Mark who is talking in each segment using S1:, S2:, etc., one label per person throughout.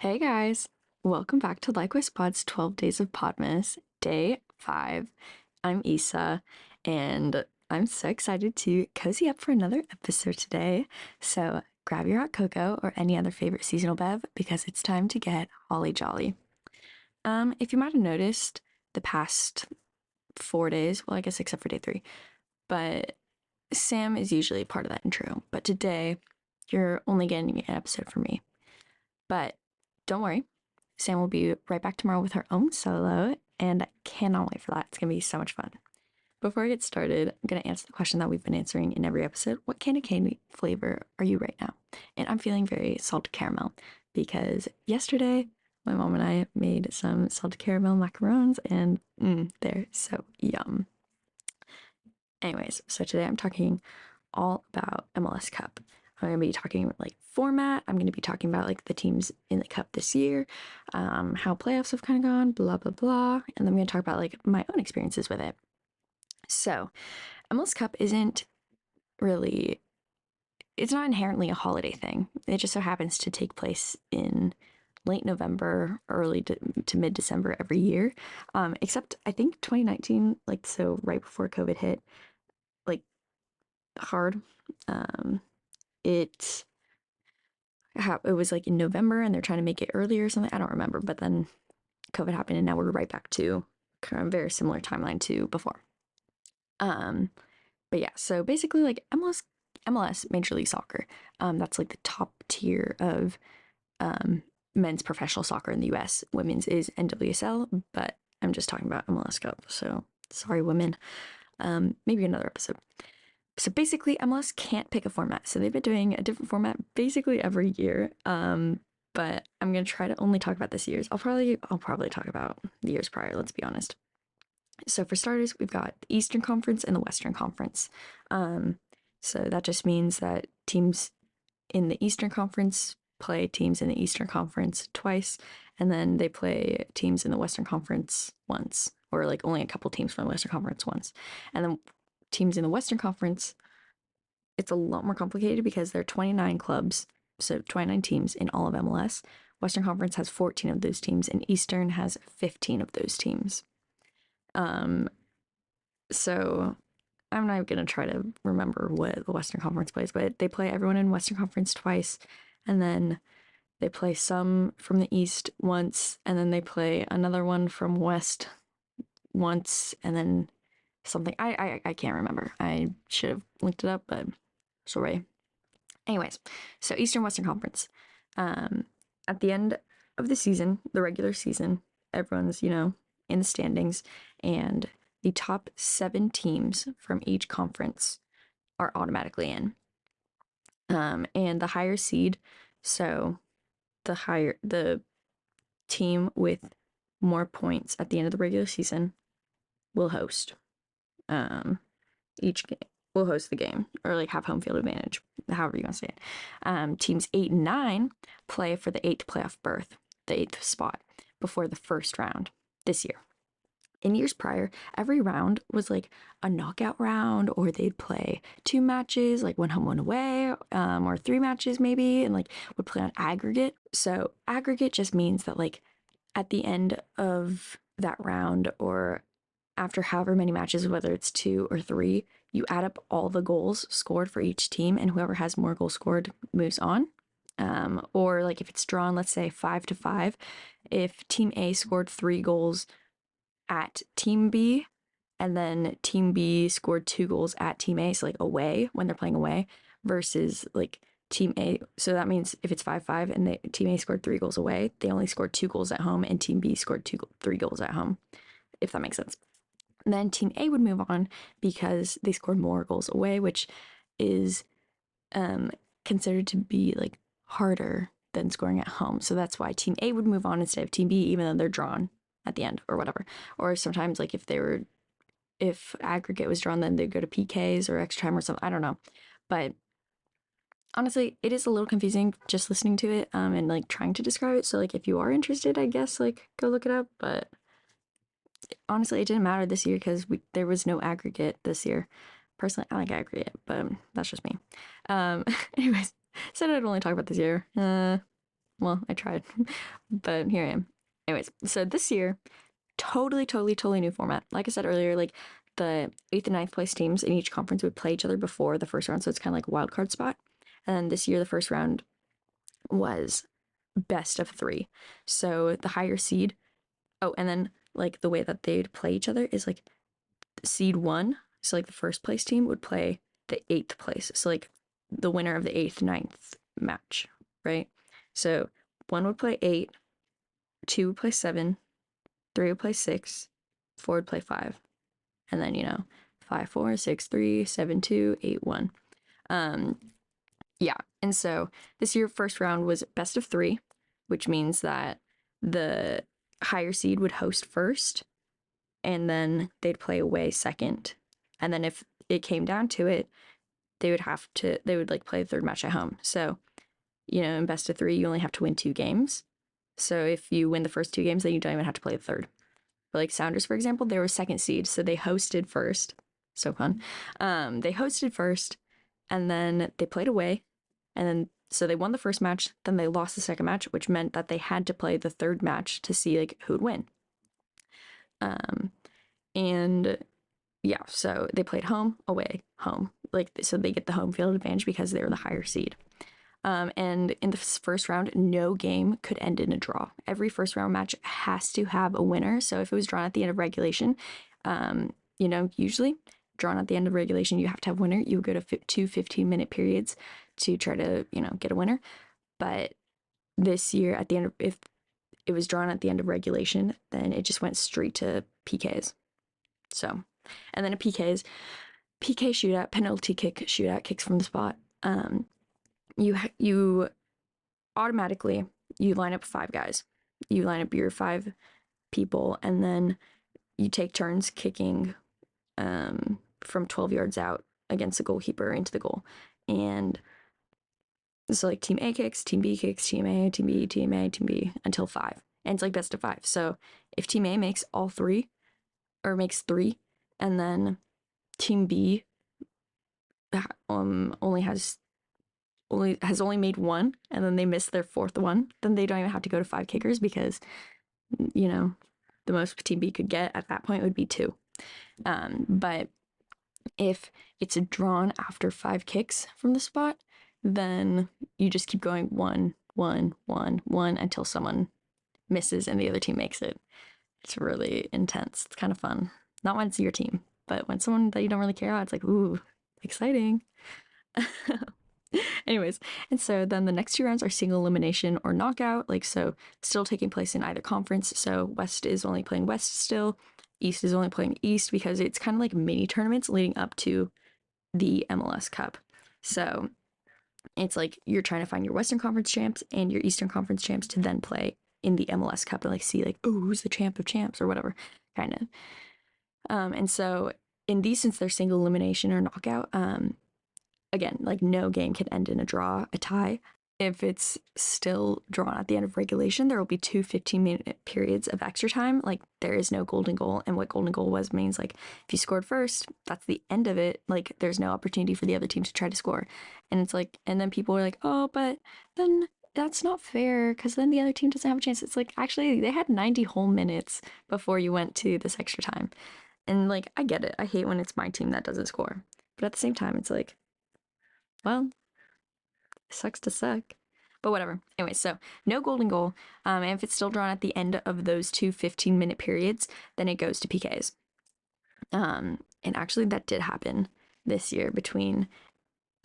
S1: Hey guys, welcome back to Likewise Pod's 12 Days of Podmas, Day 5. I'm Issa, and I'm so excited to cozy up for another episode today. So grab your hot cocoa or any other favorite seasonal bev because it's time to get holly jolly. If you might have noticed the past 4 days, well, I guess except for day 3, but Sam is usually part of that intro. But today, you're only getting an episode from me. But don't worry, Sam will be right back tomorrow with her own solo, and I cannot wait for that. It's going to be so much fun. Before I get started, I'm going to answer the question that we've been answering in every episode. What candy flavor are you right now? And I'm feeling very salted caramel because yesterday my mom and I made some salted caramel macarons and they're so yum. Anyways, so today I'm talking all about MLS Cup. I'm going to be talking like format. I'm going to be talking about like the teams in the cup this year, how playoffs have kind of gone, blah, blah, blah. And then I'm going to talk about like my own experiences with it. So, MLS Cup isn't really, it's not inherently a holiday thing. It just so happens to take place in late November, early to mid December every year. Except I think 2019, like, so right before COVID hit, like hard. Um, it it was like in November and they're trying to make it earlier or something. I don't remember, but then COVID happened and now we're right back to kind of very similar timeline to before. Um, but yeah, so basically like MLS Major League Soccer. That's like the top tier of men's professional soccer in the US. Women's is NWSL, but I'm just talking about MLS Cup. So sorry, women. Maybe another episode. So basically, MLS can't pick a format. So they've been doing a different format basically every year. But I'm gonna try to only talk about this year's. I'll probably talk about the years prior. Let's be honest. So for starters, we've got the Eastern Conference and the Western Conference. So that just means that teams in the Eastern Conference play teams in the Eastern Conference twice, and then they play teams in the Western Conference once, or like only a couple teams from the Western Conference once, and then teams in the Western Conference, it's a lot more complicated because there are 29 clubs, so 29 teams in all of MLS. Western Conference has 14 of those teams, and Eastern has 15 of those teams. Um, so I'm not gonna try to remember what the Western Conference plays, but they play everyone in Western Conference twice, and then they play some from the East once, and then they play another one from West once, and then something I can't remember. I should have looked it up, but sorry. Anyways, so Eastern Western Conference. Um, at the end of the season, the regular season, everyone's in the standings, and the top 7 teams from each conference are automatically in. And the higher seed, so the team with more points at the end of the regular season will host. Each game will host the game or like have home field advantage, however you want to say it. Teams 8 and 9 play for the 8th playoff berth, the 8th spot before the first round this year. In years prior, every round was like a knockout round, or they'd play 2 matches, like one home, one away, or 3 matches maybe, and like would play on aggregate. So aggregate just means that like at the end of that round or after however many matches, whether it's 2 or 3, you add up all the goals scored for each team, and whoever has more goals scored moves on. Or like if it's drawn, let's say 5-5, if Team A scored 3 goals at Team B, and then Team B scored 2 goals at Team A, so like away when they're playing away, versus like Team A. So that means if it's 5-5 and Team A scored 3 goals away, they only scored 2 goals at home, and Team B scored 3 goals at home, if that makes sense. And then Team A would move on because they scored more goals away, which is considered to be like harder than scoring at home. So that's why Team A would move on instead of Team B, even though they're drawn at the end or whatever. Or sometimes like if aggregate was drawn, then they'd go to PKs or extra time or something. I don't know. But honestly, it is a little confusing just listening to it and like trying to describe it. So like if you are interested, I guess like go look it up. But honestly, it didn't matter this year because there was no aggregate this year. Personally, I like aggregate, but that's just me. Anyways, said I'd only talk about this year. Well, I tried, but here I am. Anyways, so this year, totally new format. Like I said earlier, like the 8th and ninth place teams in each conference would play each other before the first round, so it's kind of like a wild card spot. And this year, the first round was best of 3. So the higher seed. Oh, and then like the way that they'd play each other is like seed 1. So like the first place team would play the 8th place. So like the winner of the 8th, ninth match, right? So 1 would play 8, 2 would play 7, 3 would play 6, 4 would play 5, and then 5 4 6 3 7 2 8 1. Yeah, and so this year first round was best of 3, which means that the higher seed would host first, and then they'd play away second, and then if it came down to it, they would like play the third match at home. So in best of 3, you only have to win 2 games. So if you win the first 2 games, then you don't even have to play the third. But like Sounders, for example, they were second seed, so they hosted first. So fun. They hosted first, and then they played away, and then so they won the first match. Then they lost the second match, which meant that they had to play the third match to see like who'd win. And yeah, so they played home, away, home. Like so they get the home field advantage because they were the higher seed. And in the first round, no game could end in a draw. Every first round match has to have a winner. So if it was drawn at the end of regulation, usually drawn at the end of regulation, you have to have a winner. You would go to 2 15-minute periods to try to, get a winner. But this year, at the end of, if it was drawn at the end of regulation, then it just went straight to PKs. So, and then a PKs, PK shootout, penalty kick shootout, kicks from the spot. You automatically you line up 5 guys. You line up your 5 people, and then you take turns kicking from 12 yards out against the goalkeeper into the goal. And so like team A kicks, team B kicks, team A, team B, team A, team B until 5. And it's like best of 5. So if team A makes all 3 or makes 3, and then team B only has made 1, and then they miss their 4th one, then they don't even have to go to 5 kickers because the most team B could get at that point would be 2. But if it's drawn after 5 kicks from the spot, then you just keep going 1 1 1 1 until someone misses and the other team makes it. It's really intense. It's kind of fun. Not when it's your team, but when someone that you don't really care about, it's like, ooh, exciting. Anyways, and so then the next 2 rounds are single elimination or knockout, like so still taking place in either conference. So West is only playing West still, East is only playing East, because it's kind of like mini tournaments leading up to the MLS Cup. So it's like you're trying to find your Western Conference champs and your Eastern Conference champs to then play in the MLS Cup and like see like, oh, who's the champ of champs or whatever, kind of. And so in these, since they're single elimination or knockout, again, like no game can end in a draw, a tie. If it's still drawn at the end of regulation, there will be 2 15-minute periods of extra time. Like there is no golden goal. And what golden goal was means like if you scored first, that's the end of it. Like there's no opportunity for the other team to try to score. And it's like, and then people are like, oh, but then that's not fair because then the other team doesn't have a chance. It's like, actually, they had 90 whole minutes before you went to this extra time. And like, I get it. I hate when it's my team that doesn't score. But at the same time, it's like, well, it sucks to suck. But whatever. Anyway, so no golden goal. And if it's still drawn at the end of those 2 15-minute periods, then it goes to PKs. And actually, that did happen this year between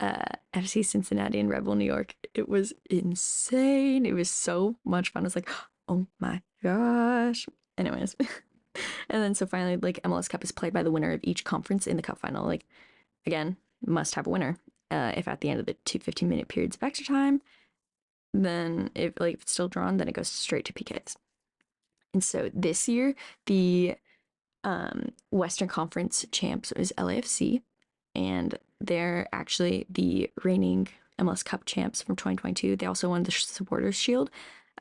S1: FC Cincinnati and Red Bull New York. It was insane. It was so much fun. I was like, oh my gosh. Anyways. And then so finally, like MLS Cup is played by the winner of each conference in the cup final. Like, again, must have a winner. If at the end of the 2 15-minute periods of extra time, then if it's still drawn, then it goes straight to PKs. And so this year, the Western Conference champs is LAFC, and they're actually the reigning MLS Cup champs from 2022. They also won the Supporters Shield.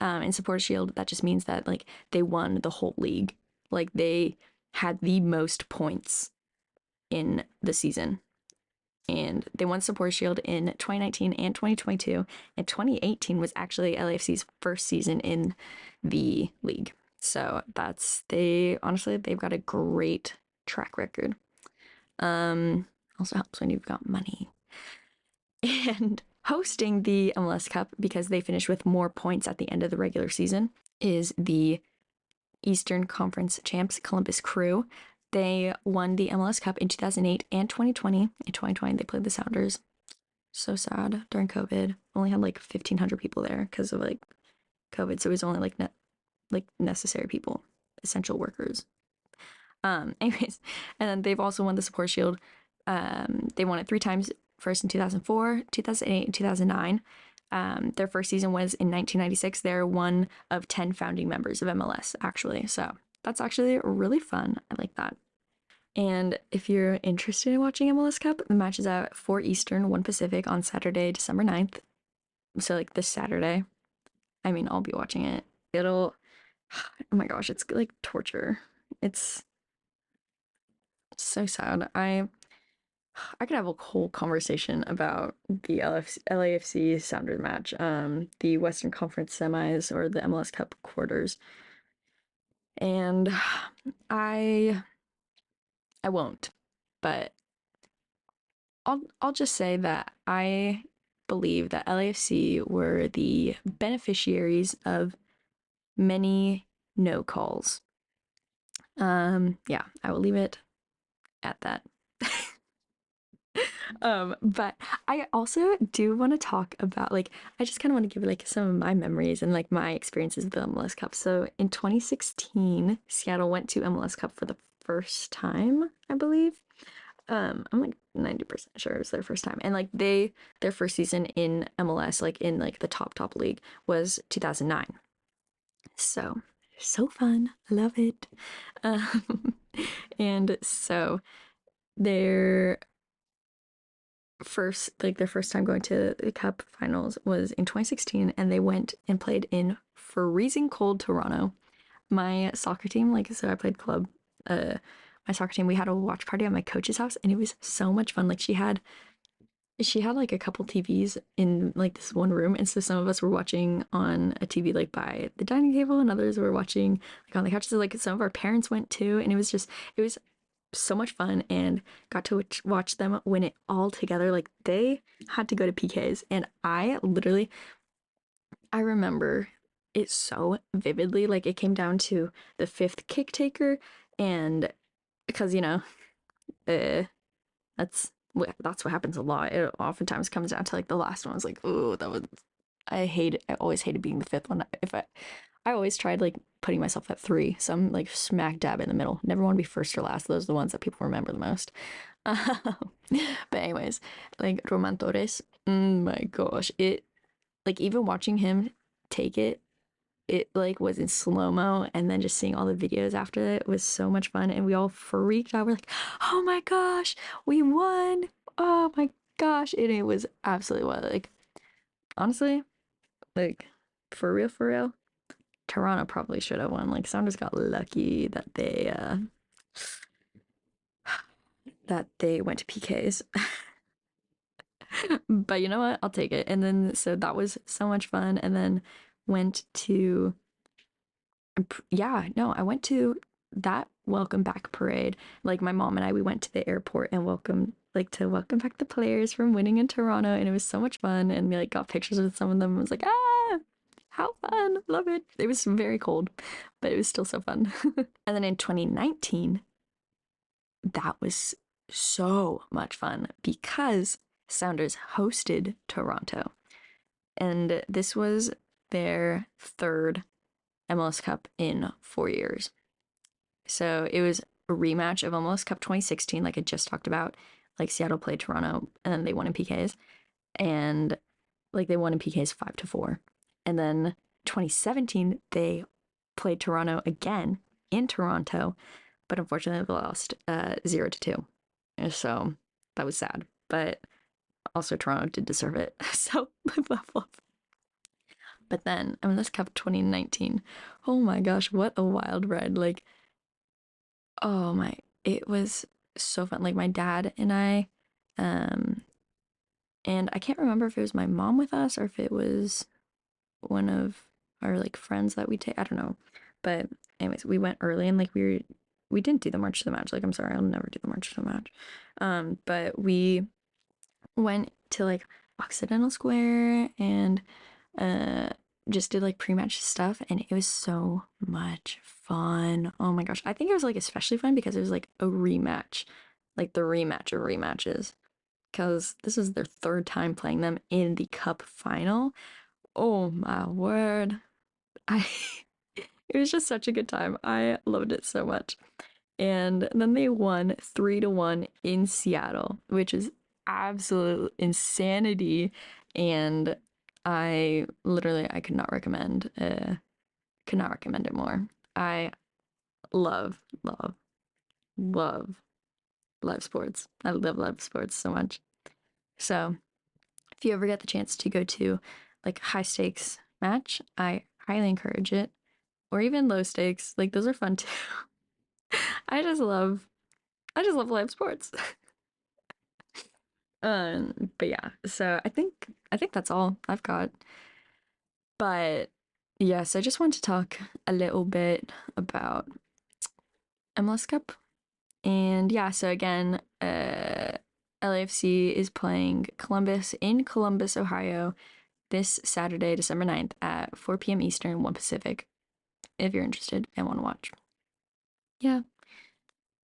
S1: And Supporters Shield, that just means that like they won the whole league. Like they had the most points in the season. and they won Support Shield in 2019 and 2022. And 2018 was actually LAFC's first season in the league. So they've got a great track record. Also helps when you've got money. And hosting the MLS Cup, because they finished with more points at the end of the regular season, is the Eastern Conference champs, Columbus Crew. They won the MLS Cup in 2008 and 2020. In 2020, they played the Sounders. So sad during COVID. Only had like 1,500 people there because of like COVID. So it was only like necessary people, essential workers. Anyways, and then they've also won the Support Shield. They won it 3 times, first in 2004, 2008, and 2009. Their first season was in 1996. They're one of 10 founding members of MLS, actually. So that's actually really fun. I like that. And if you're interested in watching MLS Cup, the match is at 4 Eastern, 1 Pacific on Saturday, December 9th. So like this Saturday. I mean, I'll be watching it. Oh my gosh, it's like torture. It's so sad. I could have a whole conversation about the LAFC Sounders match, the Western Conference semis or the MLS Cup quarters. And I won't, but I'll just say that I believe that LAFC were the beneficiaries of many no calls. Yeah, I will leave it at that. But I also do want to talk about I just kind of want to give like some of my memories and like my experiences with the MLS Cup. So in 2016, Seattle went to MLS Cup for the first time, I believe. I'm like 90% sure it was their first time. And like their first season in MLS, like in like the top league, was 2009. So fun. I love it. And so their first time going to the Cup finals was in 2016, and they went and played in freezing cold Toronto. My soccer team, so I played club, my soccer team, we had a watch party at my coach's house, and it was so much fun. Like she had like a couple TVs in like this one room, and so some of us were watching on a TV like by the dining table, and others were watching like on the couches. Like some of our parents went too, and it was so much fun, and got to watch them win it all together. Like they had to go to PKs, and I remember it so vividly. Like it came down to the 5th kick taker, and because that's what happens a lot. It oftentimes comes down to like the last one. It's like, oh, that was I always hated being the 5th one. I always tried like putting myself at 3, so I'm like smack dab in the middle. Never want to be first or last. Those are the ones that people remember the most. But anyways, like Roman Torres, my gosh, it like even watching him take it like was in slow-mo, and then just seeing all the videos after it was so much fun, and we all freaked out. We're like, oh my gosh, we won. Oh my gosh. And it was absolutely wild. Like honestly, like for real, Toronto probably should have won. Like Sounders got lucky that they went to PKs. But you know what? I'll take it. And then so that was so much fun. And then went to I went to that welcome back parade. Like my mom and I, we went to the airport and welcome back the players from winning in Toronto, and it was so much fun. And we like got pictures with some of them. I was like, how fun! Love it. It was very cold, but it was still so fun. And then in 2019, that was so much fun because Sounders hosted Toronto, and this was their 3rd MLS Cup in 4 years. So it was a rematch of MLS Cup 2016, like I just talked about. Like Seattle played Toronto, and then they won in PKs, and like they won in PKs 5-4. And then 2017 they played Toronto again in Toronto, but unfortunately they lost 0-2. So that was sad, but also Toronto did deserve it. So but then MLS Cup 2019, oh my gosh, what a wild ride. Like, oh my, it was so fun. Like my dad and I, And I can't remember if it was my mom with us or if it was one of our like friends that we take. I don't know. But anyways, we went early and like we didn't do the march to the match. Like I'm sorry, I'll never do the march to the match. But we went to like Occidental Square and uh just did like pre-match stuff, and it was so much fun. Oh my gosh. I think it was like especially fun because it was like a rematch. Like the rematch of rematches. Because this is their third time playing them in the cup final. Oh my word. I it was just such a good time. I loved it so much. And then they won 3-1 in Seattle, which is absolute insanity. And I could not recommend it more. I love, love, love live sports. I love live sports so much. So if you ever get the chance to go to like high stakes match, I highly encourage it. Or even low stakes. Like those are fun too. I just love I just love live sports. But yeah, so I think that's all I've got. But yes, I just want to talk a little bit about MLS Cup. And yeah, so again, LAFC is playing Columbus in Columbus, Ohio this Saturday, December 9th at 4 p.m. Eastern, 1 Pacific, if you're interested and want to watch. Yeah.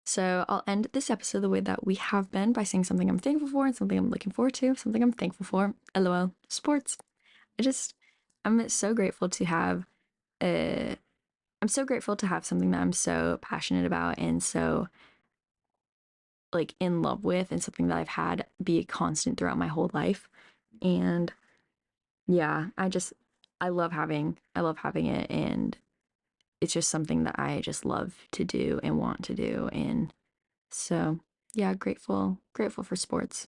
S1: So I'll end this episode the way that we have been by saying something I'm thankful for and something I'm looking forward to, something I'm thankful for. LOL. Sports. I just, I'm so grateful to have, uh, I'm so grateful to have something that I'm so passionate about and so like in love with, and something that I've had be a constant throughout my whole life. And yeah, I love having it, and it's just something that I just love to do and want to do. And so yeah, grateful for sports.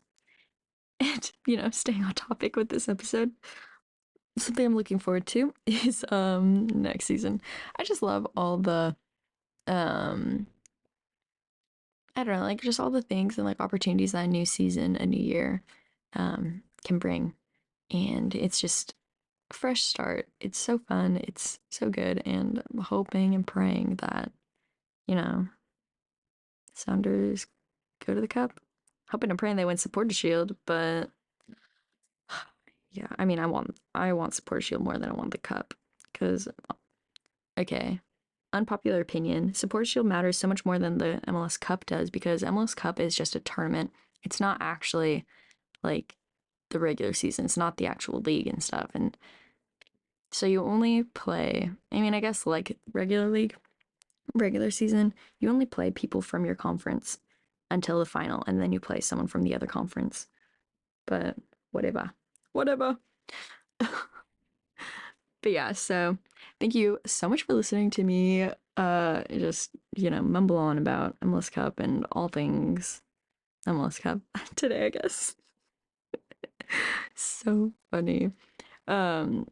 S1: And staying on topic with this episode, something I'm looking forward to is next season. I just love all the um I don't know, like just all the things and like opportunities that a new season, a new year can bring. And it's just a fresh start. It's so fun. It's so good. And I'm hoping and praying that, you know, Sounders go to the cup. Hoping and praying they win Supporter Shield, but yeah, I mean I want Supporter Shield more than I want the cup. Cause okay, unpopular opinion, Supporter Shield matters so much more than the MLS Cup does, because MLS Cup is just a tournament. It's not actually like the regular season. It's not the actual league and stuff. And so you only play, I mean, I guess like regular league, regular season, you only play people from your conference until the final, and then you play someone from the other conference. But whatever. Whatever. But yeah, so thank you so much for listening to me just, mumble on about MLS Cup and all things MLS Cup today, I guess. So funny. Um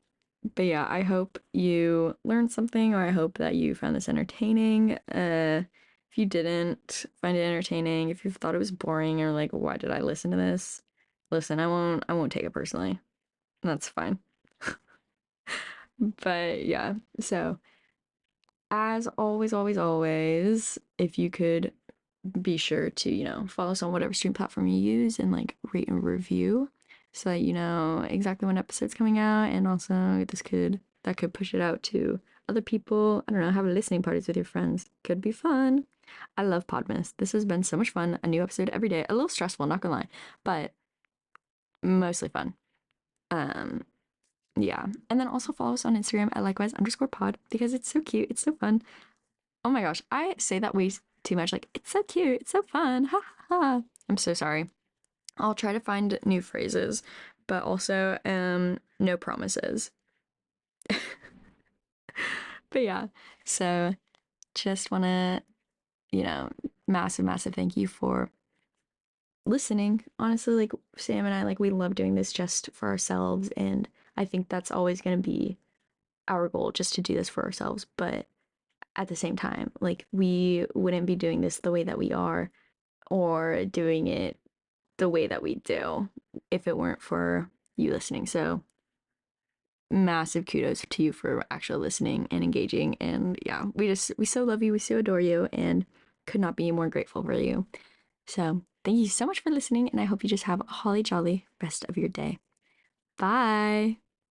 S1: but yeah, I hope you learned something, or I hope that you found this entertaining. If you didn't find it entertaining, if you thought it was boring or like why did I listen to this? Listen, I won't take it personally. That's fine. But yeah, so as always, always, always, if you could be sure to, follow us on whatever stream platform you use and like rate and review so that you know exactly when episode's coming out. And also that could push it out to other people. I don't know, have listening parties with your friends. Could be fun. I love Podmas. This has been so much fun. A new episode every day. A little stressful, not gonna lie, but mostly fun. Um, yeah. And then also follow us on Instagram at likewise_pod because it's so cute. It's so fun. Oh my gosh, I say that way too much. Like, it's so cute. It's so fun. Ha ha ha. I'm so sorry. I'll try to find new phrases, but also, no promises. But yeah, so just want to, massive, massive thank you for listening. Honestly, like Sam and I, like we love doing this just for ourselves. And I think that's always going to be our goal, just to do this for ourselves. But at the same time, like we wouldn't be doing this the way that we are or doing it the way that we do if it weren't for you listening. So massive kudos to you for actually listening and engaging. And yeah, we so love you. We so adore you and could not be more grateful for you. So thank you so much for listening. And I hope you just have a holly jolly rest of your day. Bye.